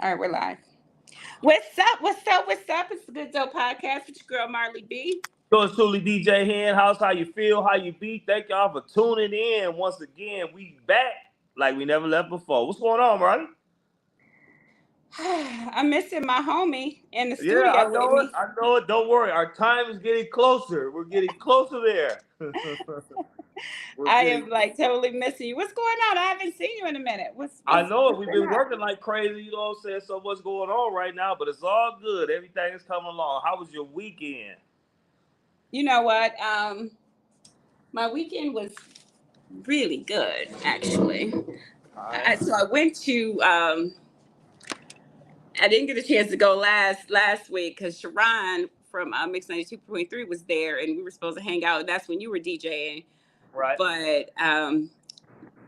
All right, we're live. What's up? What's up? What's up? It's the Good Dope Podcast with your girl Marley B. So it's truly DJ Henhouse. How you feel? How you be? Thank y'all for tuning in once again. We back like we never left before. What's going on, Marley? I'm missing my homie in the Yeah, I studio with know it. me. I know it. Don't worry. Our time is getting closer. We're getting closer there. We're I getting. am like totally missing you. What's going on? I haven't seen you in a minute. What's I what's know it. what's We've been been up? working like crazy. You know what I'm saying? So what's going on right now? But it's all good. Everything is coming along. How was your weekend? You know what? My weekend was really good actually. All right. So I went to I didn't get a chance to go last week because Sharon from Mix 92.3 was there and we were supposed to hang out. That's when you were DJing. Right. But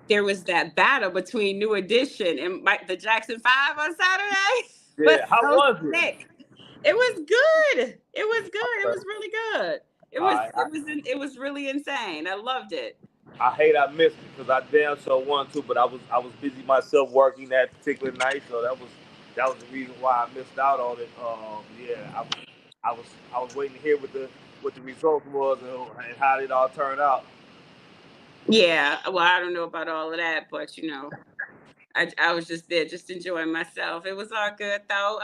there was that battle between New Edition and the Jackson Five on Saturday. It was Yeah. How so was it? sick. It was good. It was good. It Okay. was really good. It All was right. it was really insane. I loved it. I hate I missed it because I damn sure wanted to, but I was busy myself working that particular night, so that was the reason why I missed out on it. Yeah, I was waiting to hear what the result was and how it all turned out. Yeah. Well, I don't know about all of that, but I was just there, just enjoying myself. It was all good though.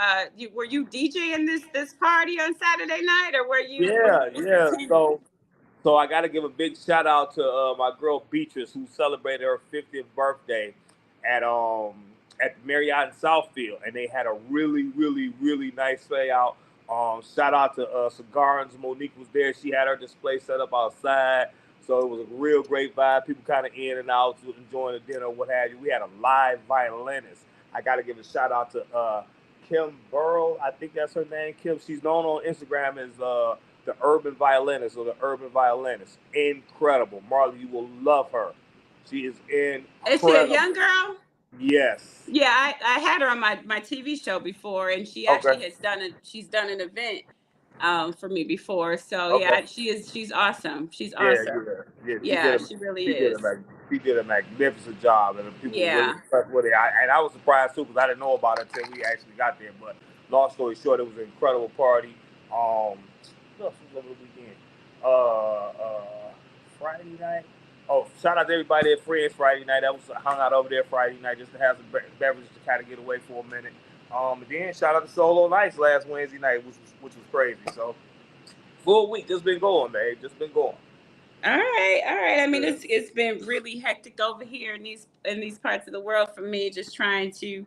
Were you DJing this party on Saturday night, or were you Yeah, just yeah. attending? So I got to give a big shout out to my girl Beatrice who celebrated her 50th birthday at um at the Marriott in Southfield, and they had a really nice layout. Shout out to Cigars. Monique was there. She had her display set up outside, so it was a real great vibe. People kind of in and out, enjoying the dinner, what have you. We had a live violinist. I got to give a shout out to Kim Burrow. I think that's her name. Kim. She's known on Instagram as the urban violinist or the urban violinist. Incredible. Marley, you will love her. She is Is she a young incredible. girl? Yes. Yeah, I had her on my TV show before, and she Okay. actually she's done an event for me before. So Okay. yeah, she's awesome. She's Yeah, awesome. yeah. Yeah, she really She did a is. she did a magnificent job, and the people were really Yeah. impressed with it. I was surprised too because I didn't know about it until we actually got there. But long story short, it was an incredible party. What else was over the weekend? Friday night. Oh, shout out to everybody at Friends Friday night. That was hung out over there Friday night just to have some beverages to kind of get away for a minute. And then shout out to Solo Nights last Wednesday night, which was crazy. So full week just been going, man. Just been going. All right, all right. I mean, Yeah. it's been really hectic over here in these parts of the world for me. Just trying to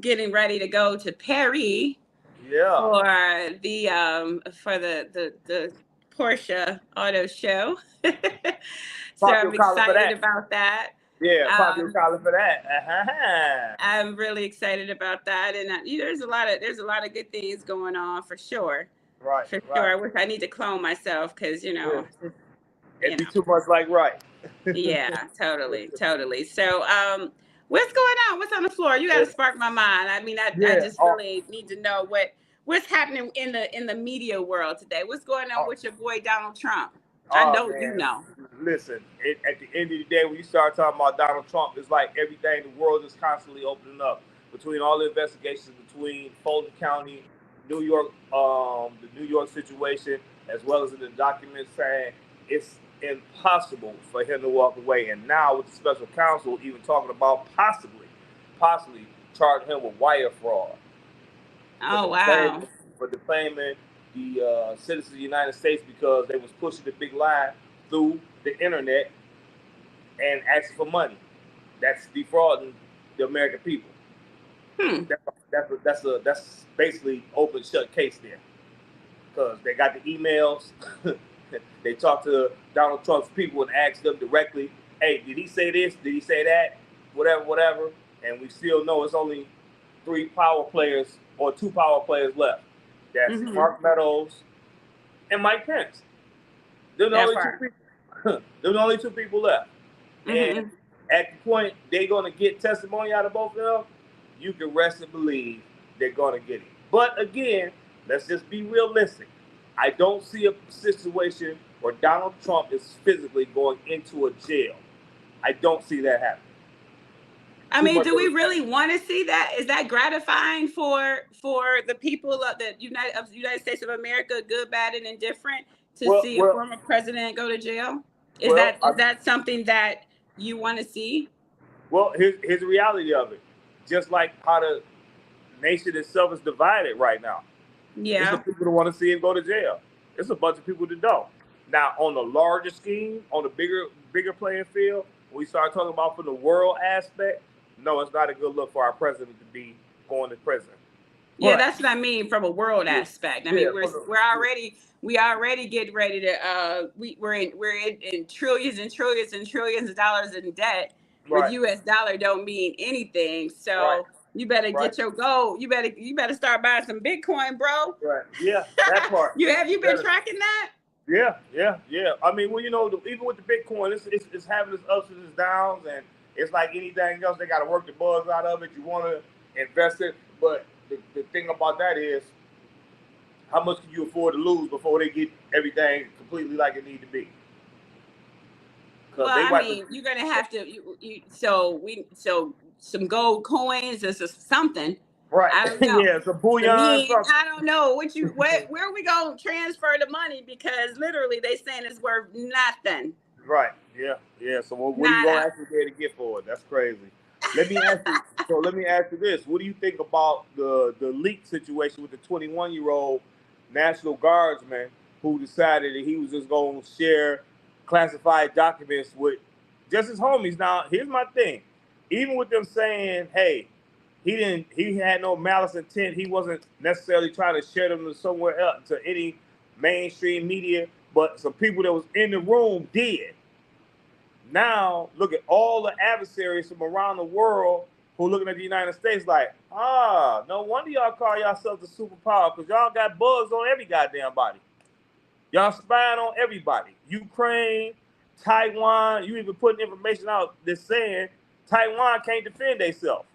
getting ready to go to Paris Yeah. for the Porsche Auto Show. So Pop your I'm collar for excited that. about that. Yeah, pop your Um, collar for that. Uh-huh. I'm really excited about that, and there's a lot of good things going on for sure, Right, for sure. right. I wish I need to clone myself because Yeah. you It'd be know, too much like right. yeah, totally, totally. So, what's going on? What's on the floor? You got to spark my mind. I mean, I Yeah. just really need to know what's happening in the media world today. What's going on Oh, with your boy Donald Trump? I oh know you man. know. Listen, at the end of the day, when you start talking about Donald Trump, it's like everything, the world is constantly opening up between all the investigations between Fulton County, New York, the New York situation, as well as in the documents saying it's impossible for him to walk away. And now with the special counsel even talking about possibly charging him with wire fraud for Oh defaming, wow. for defaming the citizens of the United States because they was pushing the big lie through the internet and asking for money. That's defrauding the American people. Hmm. That's basically open shut case there because they got the emails. They talked to Donald Trump's people and asked them directly, "Hey, did he say this? Did he say that? Whatever, whatever." And we still know it's only three power players or two power players left. That's Mm-hmm. Mark Meadows and Mike Pence. They're the That only two part. people. They're the only two people left. And Mm-hmm. at the point they're gonna get testimony out of both of them, you can rest and believe they're gonna get it. But again, let's just be realistic. I don't see a situation where Donald Trump is physically going into a jail. I don't see that happening. I too mean, much do of we the really want to see that? Is that gratifying for the people of the United States of America, good, bad, and indifferent, to well, see a well, former president go to jail? Is well, that is that something that you want to see? well. Here's the reality of it. Just like how the nation itself is divided right now. It's the Yeah. people that want to see him go to jail. It's a bunch of people that don't. Now, on the larger scheme, on the bigger playing field, when we start talking about from the world aspect, no, it's not a good look for our president to be going to prison. Yeah, But that's what I mean from a world yeah, aspect. I yeah, mean, we already getting ready to we're in trillions and trillions and trillions of dollars in debt, where the right, US dollar don't mean anything. right, So you better right, get your gold. You better start buying some Bitcoin, bro. right. Yeah, that part. You been That is, tracking that? yeah. I mean, well, even with the Bitcoin, it's having its ups and its downs, and it's like anything else. They got to work the buzz out of it. You want to invest it, but the thing about that is, how much can you afford to lose before they get everything completely like it need to be? Well, Because they I wipe the mean, you're gonna have to. So some gold coins. This is something. right, I don't know. yeah, some To bullion, me, something. I don't know where are we gonna transfer the money, because literally they saying it's worth nothing. Right, yeah. So what are you gonna Nada. actually get to get for it? That's crazy. Let me ask you. So let me ask you this: what do you think about the leak situation with the 21-year-old National Guardsman who decided that he was just gonna share classified documents with just his homies? Now, here's my thing: even with them saying, "Hey, he had no malice intent. He wasn't necessarily trying to share them to somewhere else, to any mainstream media, but some people that was in the room did." Now, look at all the adversaries from around the world who looking at the United States like, no wonder y'all call yourselves the superpower, because y'all got bugs on every goddamn body. Y'all spying on everybody. Ukraine, Taiwan, you even putting information out that's saying Taiwan can't defend themselves.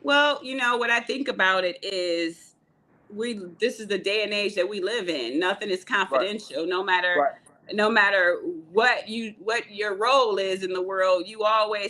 Well, what I think about it is, this is the day and age that we live in. Nothing is Right, confidential. No matter right, what your role is in the world,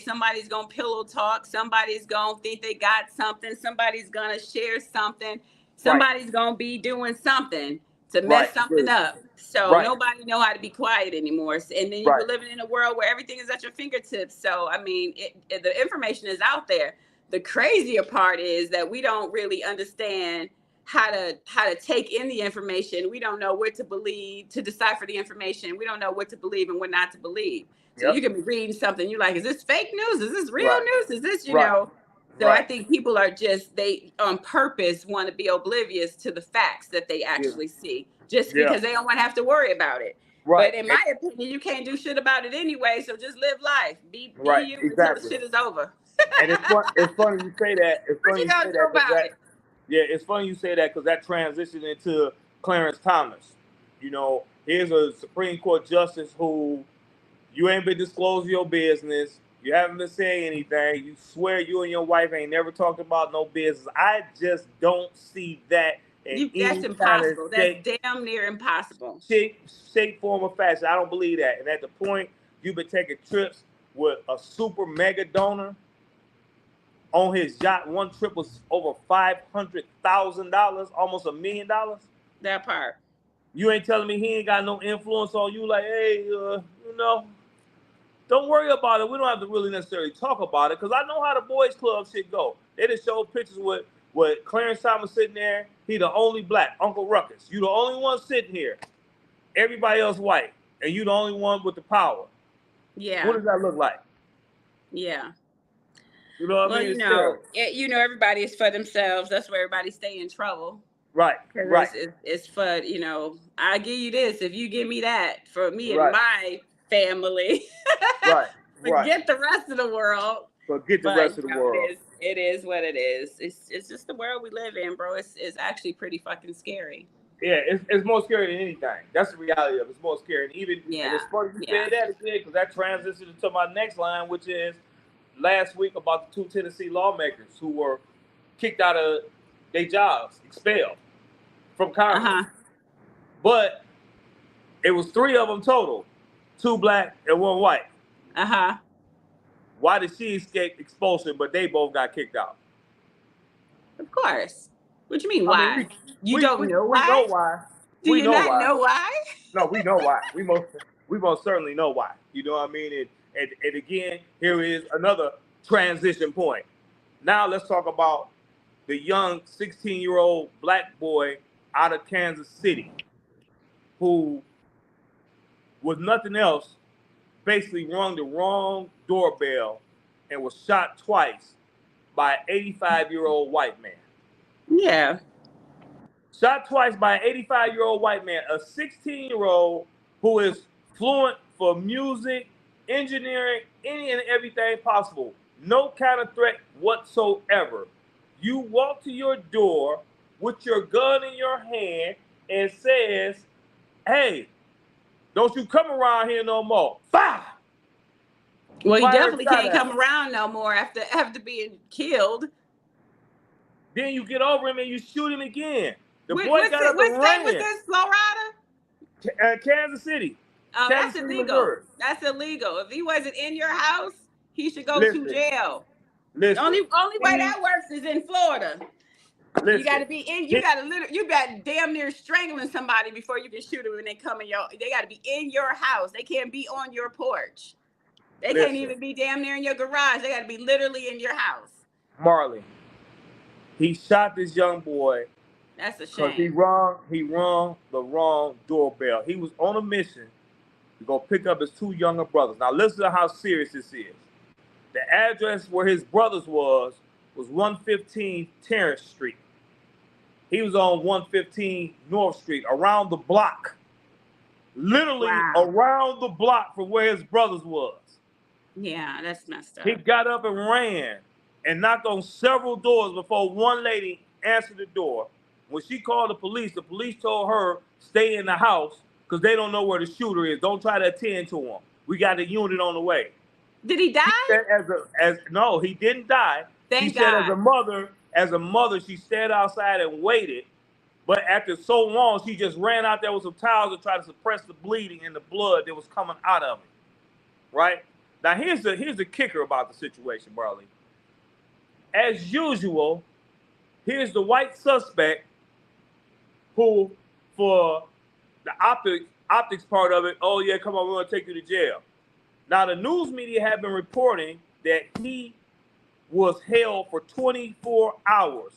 somebody's gonna pillow talk, somebody's gonna think they got something, somebody's gonna share something, right, somebody's gonna be doing something to right, mess something up. So right, nobody know how to be quiet anymore. And then right, we're living in a world where everything is at your fingertips. So I mean, the information is out there. The crazier part is that we don't really understand how to take in the information. We don't know what to believe, to decipher the information. We don't know what to believe and what not to believe. So you yep, can be reading something, you're like, is this fake news? Is this real right, news? Is this, right, So I right, think people are they on purpose want to be oblivious to the facts that they yeah, actually see, just yeah, because they don't want to have to worry about it. right, But in my opinion, you can't do shit about it anyway. So just live life. Be right, you until the exactly. shit is over. And it's funny you say that. It's What funny you you say gonna do that because about it? it's funny you say that because that transitioned into Clarence Thomas. Here's a Supreme Court justice who you ain't been disclosing your business. You haven't been saying anything. You swear you and your wife ain't never talked about no business. I just don't see that in That's any kind of impossible. That's damn near impossible. shape, form, or fashion. I don't believe that. And at the point you've been taking trips with a super mega donor on his yacht, one trip was over $500,000, almost $1 million. That part. You ain't telling me he ain't got no influence on you. Like, hey, don't worry about it. We don't have to really necessarily talk about it because I know how the boys club shit go. They just show pictures with Clarence Thomas sitting there. He the only black, Uncle Ruckus. You the only one sitting here. Everybody else white, and you the only one with the power. Yeah. What does that look like? Yeah. You know what I Well, mean? It's terrible. everybody is for themselves. That's where everybody stay in trouble. Right, right, Because it's for, I give you this if you give me that, for me and right, my family. right, right. Forget the rest of the world. Forget the But rest of the world. it is what it is. It's just the world we live in, bro. It's actually pretty fucking scary. Yeah, it's more scary than anything. That's the reality of it. It's more scary. And it's funny you said that again, because that transitions into my next line, which is last week about the 2 Tennessee lawmakers who were kicked out of their jobs, expelled from Congress. But it was 3 of them total, 2 black and 1 white. Why did she escape expulsion, but they both got kicked out? Of course. What do you mean, I why? mean, You we don't know we why? know why. Do We you know not why. know why? No, we know why. We most certainly know why. You know what I mean? And again, here is another transition point. Now let's talk about the young 16-year-old black boy out of Kansas City who was nothing else, basically rung the wrong doorbell and was shot twice by an 85-year-old white man. Yeah. Shot twice by an 85-year-old white man, a 16-year-old who is fluent for music, engineering, any and everything possible. No kind of threat whatsoever. You walk to your door with your gun in your hand and says, hey, don't you come around here no more. Fire! Well, he Fire definitely shot can't at come him. around no more after being killed. Then you get over him and you shoot him again. The boy What got up and state was ran. this, Florida? Kansas City. Oh, Kansas that's City, illegal. Missouri. That's illegal. If he wasn't in your house, he should go to Listen. jail. Listen. The only way that works is in Florida. Listen. You got to be in. You got damn near strangling somebody before you can shoot them when they come in your. They got to be in your house. They can't be on your porch. They can't even be damn near in your garage. They got to be literally in your house. Marley, he shot this young boy. That's a because shame. he rung the wrong doorbell. He was on a mission to go pick up his two younger brothers. Now listen to how serious this is. The address where his brothers was 115 Terrace Street. He was on 115 North Street, around the block. Literally around the block from where his brothers was. Yeah, that's messed up. He got up and ran and knocked on several doors before one lady answered the door. When she called the police told her, stay in the house because they don't know where the shooter is. Don't try to attend to him. We got a unit on the way. Did he die? No, he didn't die. Thank she said God. as a mother, she stayed outside and waited. But after so long, she just ran out there with some towels to try to suppress the bleeding and the blood that was coming out of him. Right? Now here's the kicker about the situation, Marley. As usual, here's the white suspect who, for the optics part of it, oh yeah, come on, we're gonna take you to jail. Now the news media have been reporting that he was held for 24 hours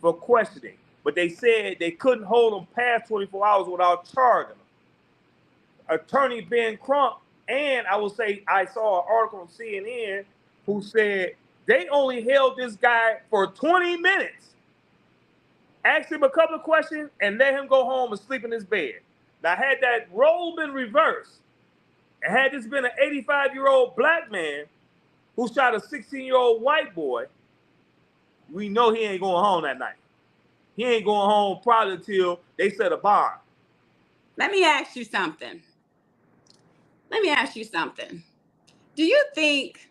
for questioning, but they said they couldn't hold him past 24 hours without charging him. Attorney Ben Crump, and I will say I saw an article on CNN who said they only held this guy for 20 minutes. Asked him a couple of questions and let him go home and sleep in his bed. Now, had that role been reversed, and had this been an 85-year-old black man who shot a 16-year-old white boy, we know he ain't going home that night. He ain't going home probably until they set a bond. Let me ask you something. Do you think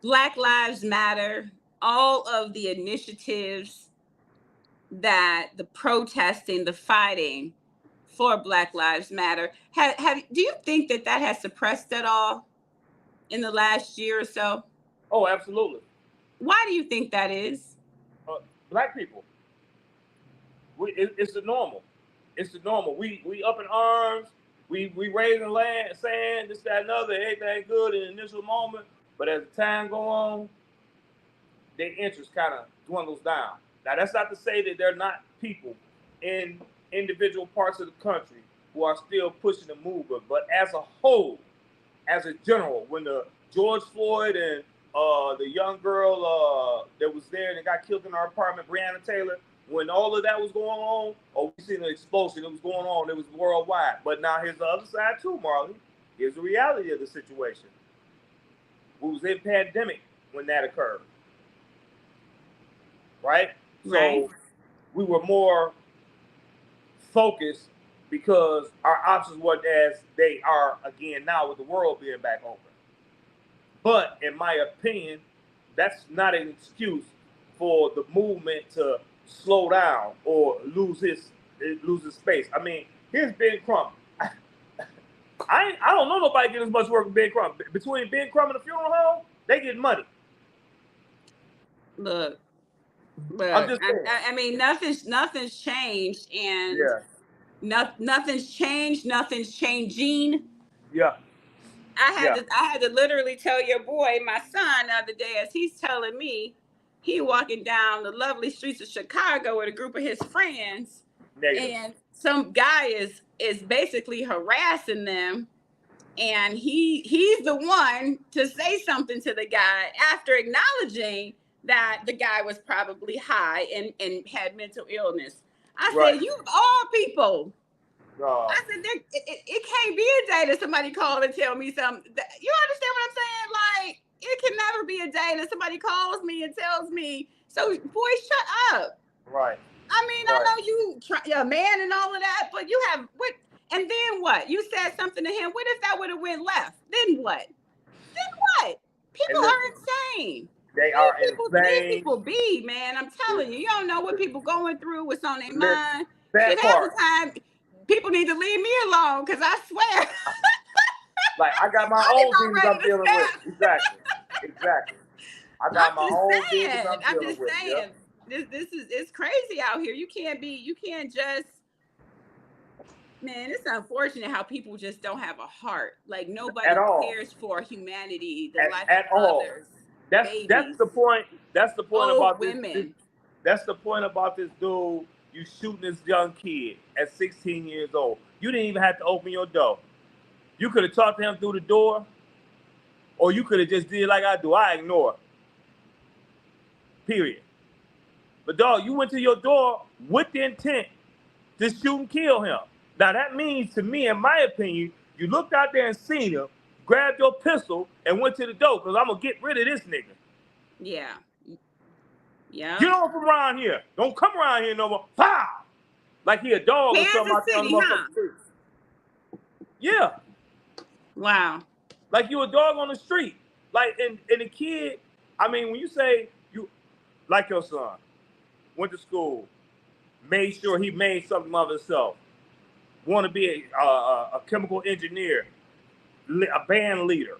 Black Lives Matter, all of the initiatives that the protesting, the fighting for Black Lives Matter, do you think that has suppressed at all in the last year or so? Oh, absolutely. Why do you think that is? Black people. It's the normal. It's the normal. We up in arms. We raising land, saying this, that, and other. Everything good in the initial moment, but as the time go on, their interest kind of dwindles down. Now, that's not to say that there are not people in individual parts of the country who are still pushing the movement, but as a whole, as a general, when the George Floyd and the young girl that was there and got killed in our apartment, Breonna Taylor, when all of that was going on, we seen an explosion. It was going on. It was worldwide. But now here's the other side too, Marley. Here's the reality of the situation. We was in pandemic when that occurred. Right? So we were more focused because our options weren't as they are again now with the world being back open. But in my opinion, that's not an excuse for the movement to slow down or lose his space. I mean, here's Ben Crump. I don't know nobody getting as much work with Ben Crump. Between Ben Crump and the funeral home, They get money. Look, I'm just saying. I mean, nothing's changed, and Yeah. nothing's changed. Nothing's changing. Yeah. I had to literally tell your boy, my son, the other day, as he's telling me, he walking down the lovely streets of Chicago with a group of his friends, Negative. and some guy is basically harassing them, and he's the one to say something to the guy after acknowledging that the guy was probably high and had mental illness. I said, you of all people. I said, it can't be a day that somebody called and tell me something. You understand what I'm saying? Like, it can never be a day that somebody calls me and tells me, so boy, shut up. Right. I mean, I know you're a man and all of that, but you have what? And then what? You said something to him. What if that would have went left? Then what? People are insane. They are insane. These people be, man. I'm telling you, you don't know what people going through, what's on their mind. Shit, half the time, people need to leave me alone, because I swear. Like, I got my own things I'm dealing with. Exactly. I got my own things I'm dealing with. Saying. It's crazy out here. You can't just, man, it's unfortunate how people just don't have a heart. Like, nobody cares for humanity, the life of others. That's the point. That's the point about women. That's the point about this dude. You shooting this young kid at 16 years old. You didn't even have to open your door. You could have talked to him through the door, or you could have just did like I do. I ignore. Period. But dog, you went to your door with the intent to shoot and kill him. Now that means, to me, in my opinion, you looked out there and seen him, grabbed your pistol, and went to the door, because I'm gonna get rid of this nigga. Yeah. Yeah. Get off from around here. Don't come around here no more. Pow! Like he a dog or something out there on the motherfucking street. Yeah. Wow. Like you a dog on the street. Like, and the kid, I mean, when you say you, like your son, went to school, made sure he made something of himself, want to be a chemical engineer, a band leader.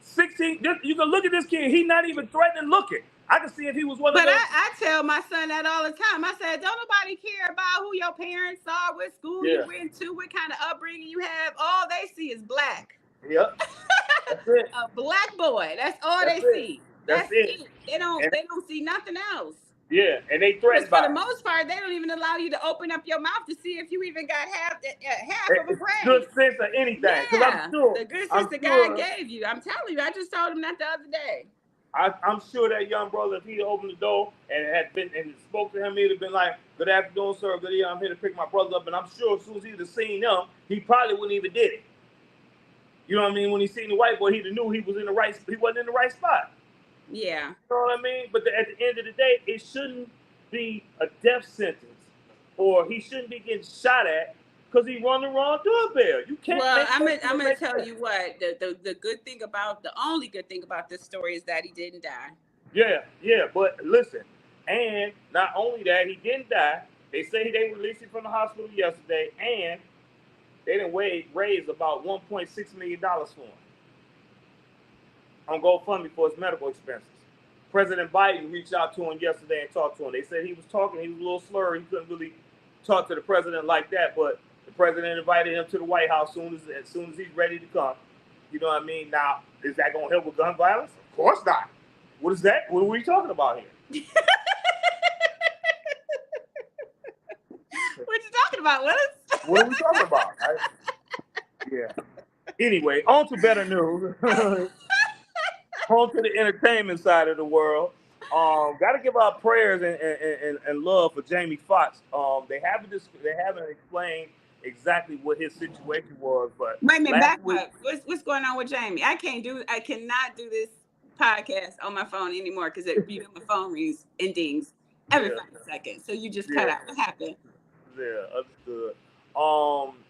16, you can look at this kid, he's not even threatening looking. I can see if he was one of those. But I tell my son that all the time. I said, don't nobody care about who your parents are, what school you went to, what kind of upbringing you have. All they see is black. Yep. That's it. A black boy. That's all they see. That's it. They don't see nothing else. Yeah, and they threaten. For the most part, they don't even allow you to open up your mouth to see if you even got half of a brain. Good sense of anything. Yeah, the good sense the guy gave you. I'm telling you, I just told him that the other day. I'm sure that young brother, if he opened the door and had been and spoke to him, he'd have been like, "Good afternoon, sir. Good evening. I'm here to pick my brother up." And I'm sure as soon as he'd have seen them, he probably wouldn't even did it. You know what I mean? When he seen the white boy, he'd have knew he wasn't in the right spot. Yeah. You know what I mean? But at the end of the day, it shouldn't be a death sentence, or he shouldn't be getting shot at because he run the wrong doorbell. You can't. Well, I'm gonna tell you what the good thing about the only good thing about this story is that he didn't die. Yeah. But listen, and not only that, he didn't die. They say they released him from the hospital yesterday, and they didn't raise about $1.6 million for him on GoFundMe for his medical expenses. President Biden reached out to him yesterday and talked to him. They said he was talking, he was a little slurry, he couldn't really talk to the president like that, but the president invited him to the White House as soon as he's ready to come. You know what I mean? Now, is that going to help with gun violence? Of course not. What is that? What are we talking about here? What you talking about, Willis? What are we talking about? Yeah. Anyway, on to better news. On to the entertainment side of the world. Got to give our prayers and love for Jamie Foxx. They haven't explained exactly what his situation was, but wait a minute, back up. What's going on with Jamie? I cannot do this podcast on my phone anymore because my phone rings and dings every 5 seconds. So you just cut out. What happened? Yeah, understood.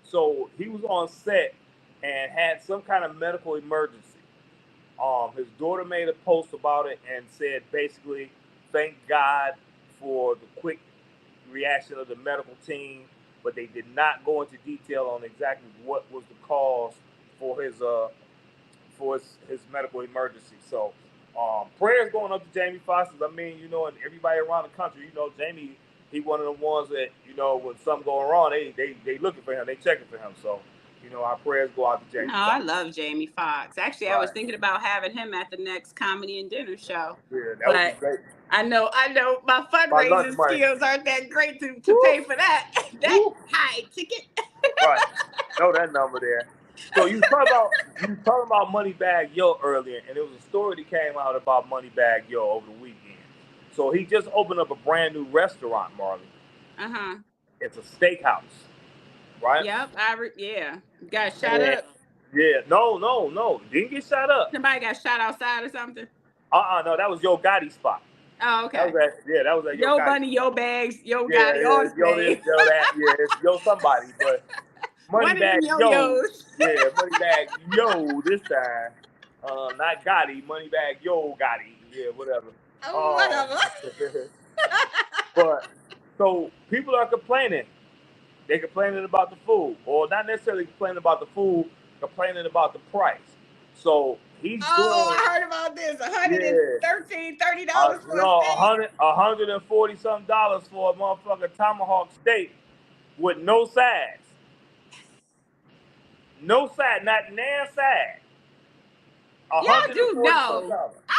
So he was on set and had some kind of medical emergency. His daughter made a post about it and said basically, thank God for the quick reaction of the medical team, but they did not go into detail on exactly what was the cause for his medical emergency. So Prayers going up to Jamie Foxx. I mean, you know, and everybody around the country, you know, Jamie, he one of the ones that, you know, when something going wrong, they looking for him, they checking for him. So, you know, our prayers go out to Jamie No, Foxx. I love Jamie Foxx. Actually, I was thinking about having him at the next comedy and dinner show. Yeah, that would be great. I know my fundraising skills aren't that great to pay for that high ticket. Right. Know that number there. So you talking about Moneybagg Yo earlier, and there was a story that came out about Moneybagg Yo over the weekend. So he just opened up a brand new restaurant, Marley. It's a steakhouse, right? Yep. Got shot up. Yeah. No. Didn't get shot up. Somebody got shot outside or something. No, that was Yo Gotti spot. Oh, okay. That was at Yo Bunny, Yo Bags, Yo Gotti, all this. It's Yo somebody, but Moneybagg Yo. Yeah, Moneybagg Yo this time. Not Gotti, Moneybagg Yo Gotti. Yeah, whatever. Whatever. But so people are complaining. They're complaining about the food, or not necessarily complaining about the food, complaining about the price. So he's I heard about this. $130 for a steak. $140 something for a motherfucking tomahawk steak with no sides. No side, not nan side. Y'all do know. I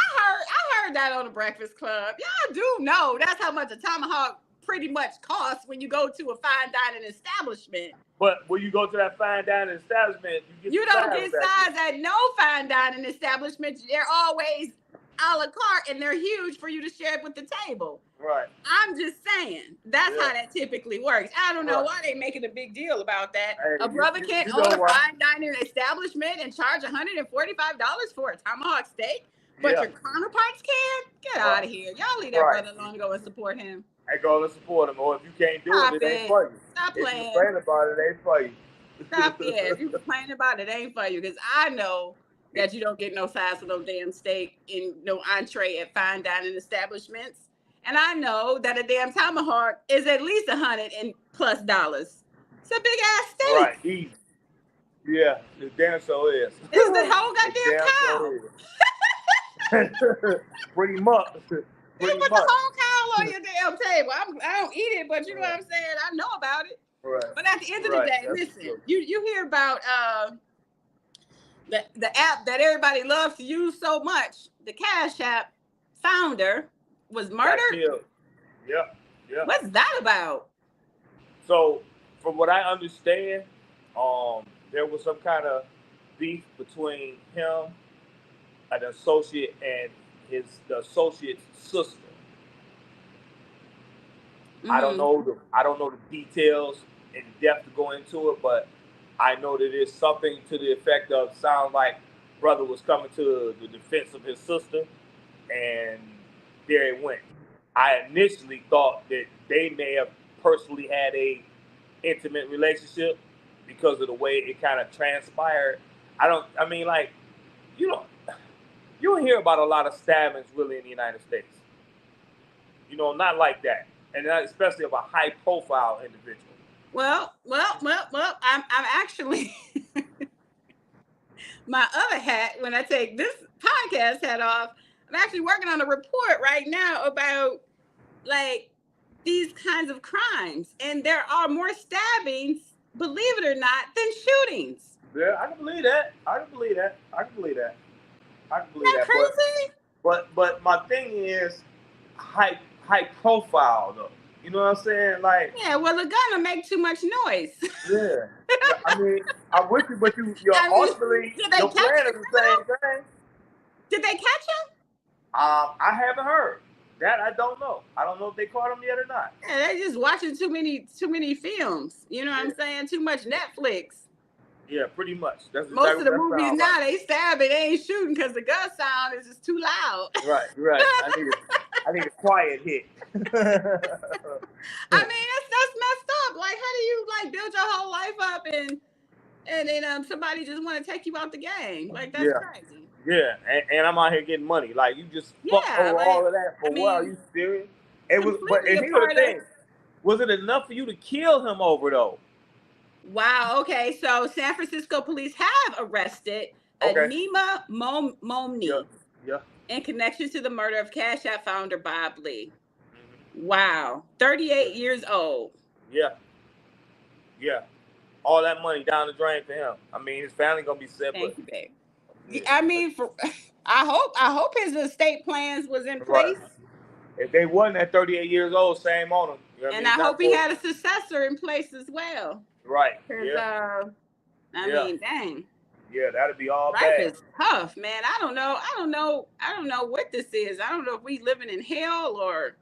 heard that on the Breakfast Club. Y'all do know that's how much a tomahawk pretty much costs when you go to a fine dining establishment. But when you go to that fine dining establishment, you don't get sides at no fine dining establishment. They're always a la carte, and they're huge for you to share it with the table. Right. I'm just saying that's how that typically works. I don't know why they making a big deal about that. Hey, a brother can't own a fine dining establishment and charge $145 for a tomahawk steak, but your counterparts can? Get out of here. Y'all leave that brother alone and go and support him. Hey, go and support him. Or if you can't do it ain't for you. Stop playing. If you complain about it, ain't for you. Stop it. If you complain about it, ain't for you. Because I know that you don't get no size for no damn steak and no entree at fine dining establishments. And I know that a damn tomahawk is at least $100+. It's a big ass steak. Right, easy. Yeah, the damn so is. It's the whole goddamn cow. Pretty much. You put the whole cow on your damn table. I don't eat it, but you know what I'm saying? I know about it. Right. But at the end of the day, listen, you hear about the app that everybody loves to use so much. The Cash App founder was murdered. Yep. What's that about? So, from what I understand, there was some kind of beef between him, an associate, and the associate's sister. I don't know the details in depth to go into it, but I know that it's something to the effect of sound like brother was coming to the defense of his sister, and there it went. I initially thought that they may have personally had a intimate relationship because of the way it kind of transpired. You don't hear about a lot of stabbings really in the United States. You know, not like that. And especially of a high profile individual. Well, I'm actually my other hat, when I take this podcast hat off, I'm actually working on a report right now about like these kinds of crimes. And there are more stabbings, believe it or not, than shootings. Yeah, I can believe that. Crazy? But my thing is high profile though. You know what I'm saying? Like, yeah, well, the gun will make too much noise. Yeah. I mean, I'm with you, but ultimately your plan is the same thing. Did they catch him? I haven't heard. That I don't know. I don't know if they caught him yet or not. Yeah, they're just watching too many films. You know what I'm saying? Too much Netflix. Yeah, pretty much. That's most of the movies now they stabbing, they ain't shooting because the gun sound is just too loud. Right. I need a quiet hit. I mean, that's messed up. Like, how do you like build your whole life up and then somebody just want to take you out the game? Like, that's crazy. Yeah, and I'm out here getting money. Like, you just fuck over all of that for a while. You serious? It was, but here's the thing: was it enough for you to kill him over though? Wow. Okay. So San Francisco police have arrested Anima Momni. Yeah. in connection to the murder of Cash App founder Bob Lee. Mhm. Wow. 38 years old. Yeah. Yeah. All that money down the drain for him. I mean, his family gonna be set, Thank but you, babe. yeah. I mean, I hope his estate plans was in Right. place. If they wasn't at 38 years old, same on him. You know what And I I mean? hope he had a successor in place as well. Right. Because, Yeah. I Yeah. mean, dang. Yeah, that'd be all Life bad. is tough, man. I don't know what this is. I don't know if we living in hell or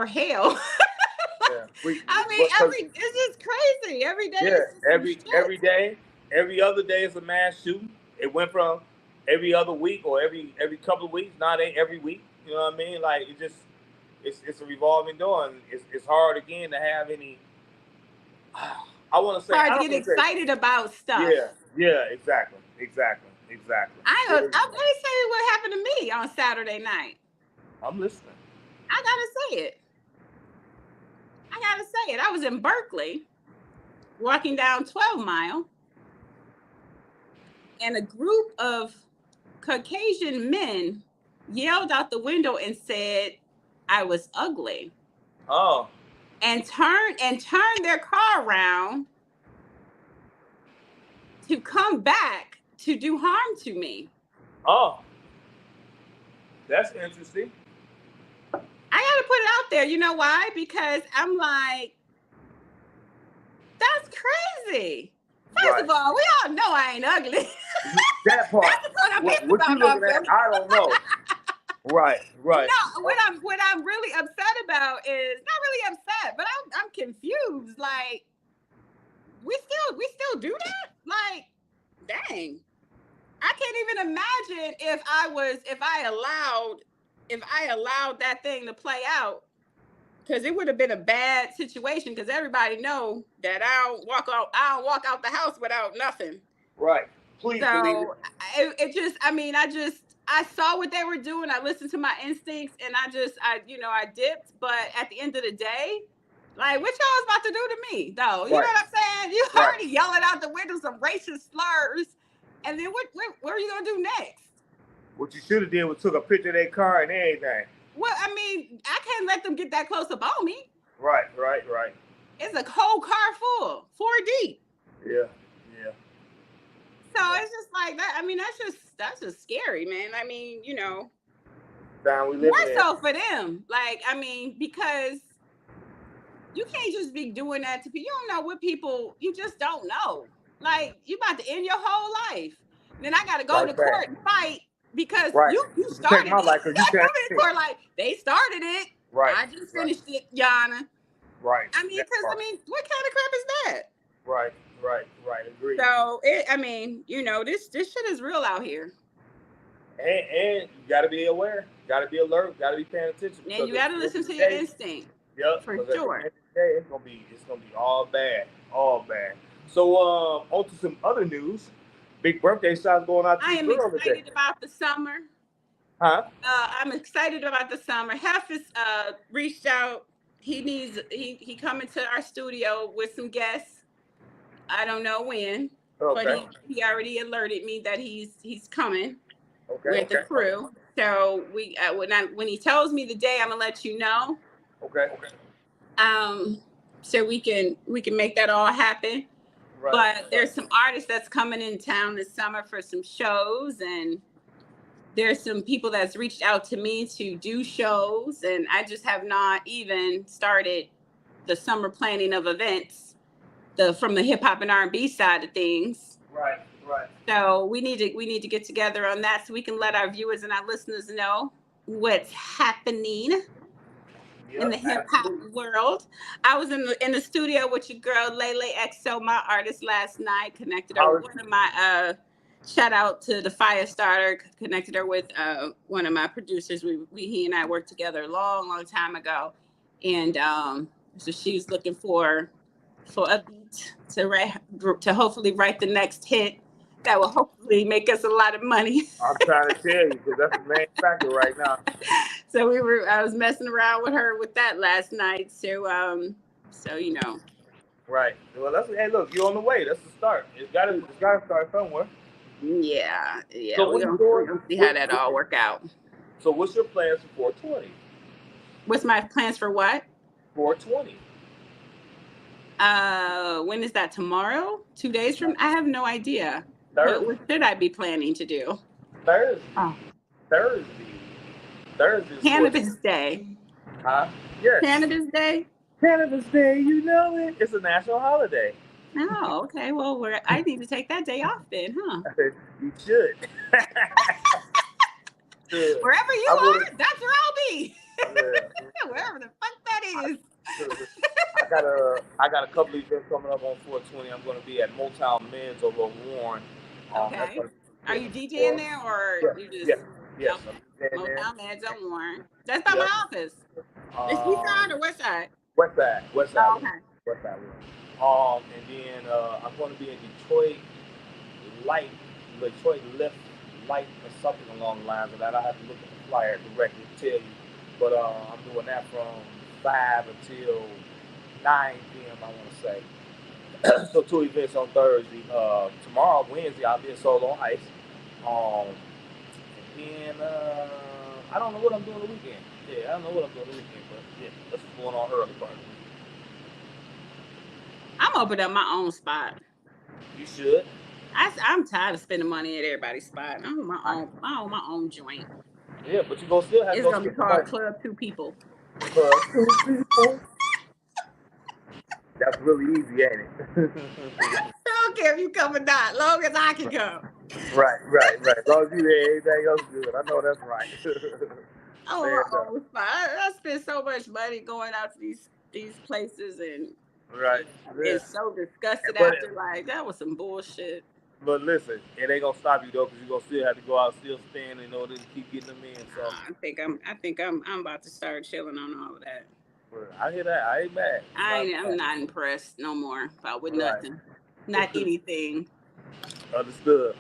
hell. Yeah. I mean, it's just crazy. Every day. Yeah, It's just some every shit. day, every other day is a mass shooting. It went from every other week or every couple of weeks. Now they every week. You know what I mean? Like it's a revolving door, and it's hard again to have any. I want to say Hard to get excited about stuff. Yeah, exactly. Let me say what happened to me on Saturday night. I'm listening. I gotta say it. I was in Berkeley, walking down 12 Mile, and a group of Caucasian men yelled out the window and said I was ugly. Oh. And turned their car around to come back to do harm to me. Oh. That's interesting. I gotta put it out there. You know why? Because I'm like, that's crazy. First of all, we all know I ain't ugly. That part. What you looking at? I don't know. Right. No, what I'm really upset about is not really upset, but I'm confused. Like, we still do that? Like, dang. I can't even imagine if I allowed that thing to play out, because it would have been a bad situation, because everybody know that I don't walk out the house without nothing. Right. Please believe it. I saw what they were doing. I listened to my instincts, and I dipped. But at the end of the day, like, what y'all was about to do to me, though? You know what I'm saying? You already yelling out the window some racist slurs, and then what are you gonna do next? What you should have did was took a picture of their car and everything. Well, I mean, I can't let them get that close up on me. Right. It's a whole car full, 4 deep. Yeah. So it's just like that. I mean, that's just scary, man. I mean, more so for them. Like, I mean, because you can't just be doing that to people. You don't know what people, you just don't know. Like, you about to end your whole life. Then I got to go to court and fight because you started it. Like, they started it. Right. I just finished it, Yana. Right. I mean, because, what kind of crap is that? Right. Agreed. So, this shit is real out here. And you got to be aware. Got to be alert. Got to be paying attention. And you got to listen to your instinct. Yep. For sure. At the end of the day, it's gonna be all bad. So on to some other news. Big birthday shots going out. I am excited about the summer. Huh? I'm excited about the summer. Hef has reached out. He coming to our studio with some guests. I don't know when, but he already alerted me that he's coming with the crew. So when he tells me the day, I'm gonna let you know. Okay. So we can make that all happen. Right. But there's some artists that's coming in town this summer for some shows, and there's some people that's reached out to me to do shows, and I just have not even started the summer planning of events, from the hip hop and R&B side of things. Right. So we need to get together on that so we can let our viewers and our listeners know what's happening in the hip hop world. I was in the studio with your girl Lele XO, my artist, last night. Connected her with one of my shout out to the Firestarter. Connected her with one of my producers. He and I worked together a long time ago, and so she was looking for a beat to hopefully write the next hit that will hopefully make us a lot of money. I'm trying to tell you, because that's the main factor right now. So I was messing around with her with that last night. So Right. Well, hey, look, you're on the way. That's the start. It's gotta start somewhere. Yeah. So We're gonna see how that all work out. So what's your plans for 420? What's my plans for what? 420. When is that? Tomorrow? 2 days from? I have no idea. Thursday. What should I be planning to do? Thursday. Oh. Thursday. Cannabis Day. Huh? Yes. Cannabis Day. Cannabis Day. You know it. It's a national holiday. Oh, okay. Well, I need to take that day off then, huh? You should. Wherever you are, that's where I'll be. Wherever the fuck that is. I got a couple of events coming up on 420. I'm going to be at Motown Men's over on Warren. Okay. Are you DJing there or you just? Yes. Motown Men's on Warren. That's by my office. Is East Side or West Side? West Side. Oh, okay. West Side. And then I'm going to be in Detroit Lift Light or something along the lines of that. I have to look at the flyer directly to tell you. But I'm doing that from 5 until 9 p.m. I want to say. So 2 events on Thursday. Tomorrow, Wednesday, I'll be in Solo on Ice. And then I don't know what I'm doing the weekend. Yeah, I don't know what I'm doing the weekend, but yeah, that's what's going on early part of the week. I'm opening up my own spot. You should. I'm tired of spending money at everybody's spot. I own my own joint. Yeah, but you gonna still have. It's gonna be called Club 2 People. Club 2 People. That's really easy, ain't it? I don't care if you come or not, long as I can come. Right. As long as you there, everything else is good. I know that's right. I spend so much money going out to these places and right. It's so disgusted after. Like, that was some bullshit. But listen, it ain't gonna stop you though, because you're gonna still have to go out, still stand in order to keep getting them in. So I think I'm about to start chilling on all of that. I hear that. I ain't mad. I'm not impressed no more with nothing, not anything. Understood.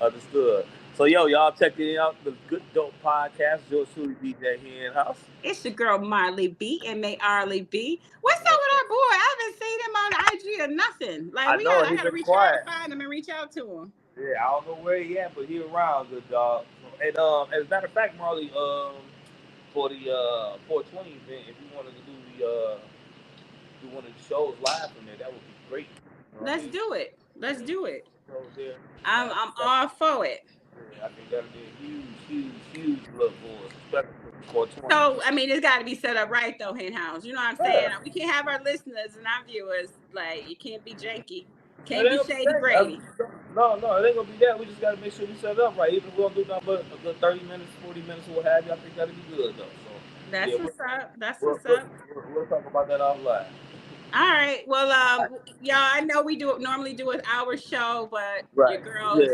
So y'all checking out the Good Dope Podcast. Yours truly, DJ here in house. It's your girl Marley B, M-A-R-L-E B. What's up with our boy? I haven't seen him on IG or nothing. Like I gotta reach out to find him and reach out to him. Yeah, I don't know where he at, but he around, good dog. And as a matter of fact, Marley, for the 420 event, if you wanted to do one of the shows live from there, that would be great. Let's do it. I'm all for it. Yeah, I think that'll be a huge look for us, especially for 420. So, I mean, it's got to be set up right, though, Hen House. You know what I'm saying? We can't have our listeners and our viewers, like, it can't be janky. Can't be Shady Brady. No, it ain't going to be that. We just got to make sure we set it up right. Even if we don't do nothing but a good 30 minutes, 40 minutes, or what have you, I think that'll be good, though. So, That's what's up. We'll talk about that offline. All right. Well, y'all, I know we normally do an hour show, but your girls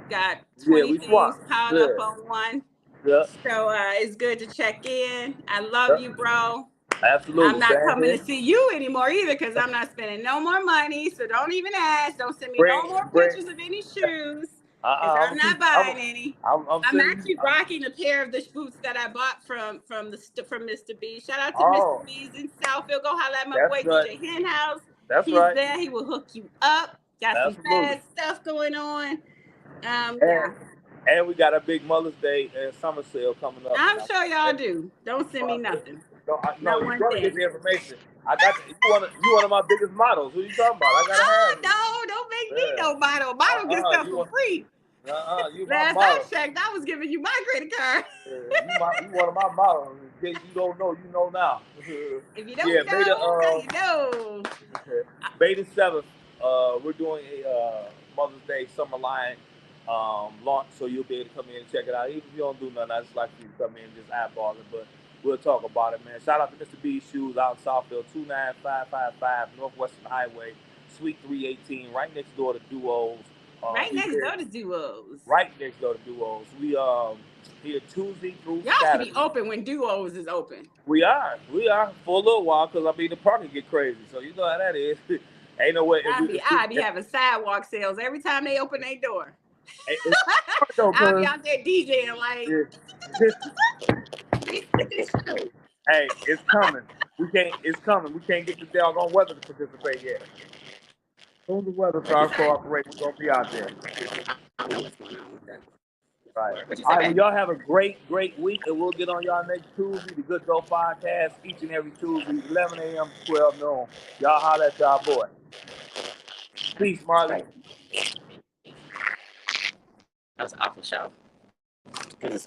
got 20 things piled up on one. Yeah. So it's good to check in. I love you, bro. Absolutely. I'm not coming to see you anymore either because I'm not spending no more money. So don't even ask. Don't send me no more pictures of any shoes. I'm not buying any. I'm actually rocking a pair of the boots that I bought from Mr. B. Shout out to Mr. B's in Southfield. Go holla at my boy DJ Hen House. He's there. He will hook you up. Got some bad stuff going on. And we got a big Mother's Day and summer sale coming up. I'm sure y'all do. Don't send me nothing. No, you're going to get the information. I got you. You one of my biggest models. What are you talking about? I gotta have no, don't make me no model. Model gets stuff for free. You Last I checked, I was giving you my credit card. You one of my models. In case you don't know, you know now. If you don't know, you know. May the 7th, we're doing a Mother's Day summer line launch, so you'll be able to come in and check it out. Even if you don't do nothing, I just like you to come in and just eyeball it, but we'll talk about it, man. Shout out to Mr. B's Shoes out in Southfield, 29555 Northwestern Highway, Suite 318, right next door to Duos. Right next door to Duos. We here Tuesday through Y'all Saturday. should be open when Duos is open. We are for a little while because the parking get crazy. So you know how that is. Ain't no way. I be having sidewalk sales every time they open their door. I'll be out there DJing like. Hey, it's coming. It's coming. We can't get the doggone weather to participate yet. soon as the weather starts cooperating, we're gonna be out there. I don't know what's going on with that. Right. What'd you All say, right. Well, babe? y'all have a great week, and we'll get on y'all next Tuesday. The Good Dope Podcast each and every Tuesday, 11 a.m. to 12 noon. Y'all holler at y'all boy. Peace, Marley. That was an awful show.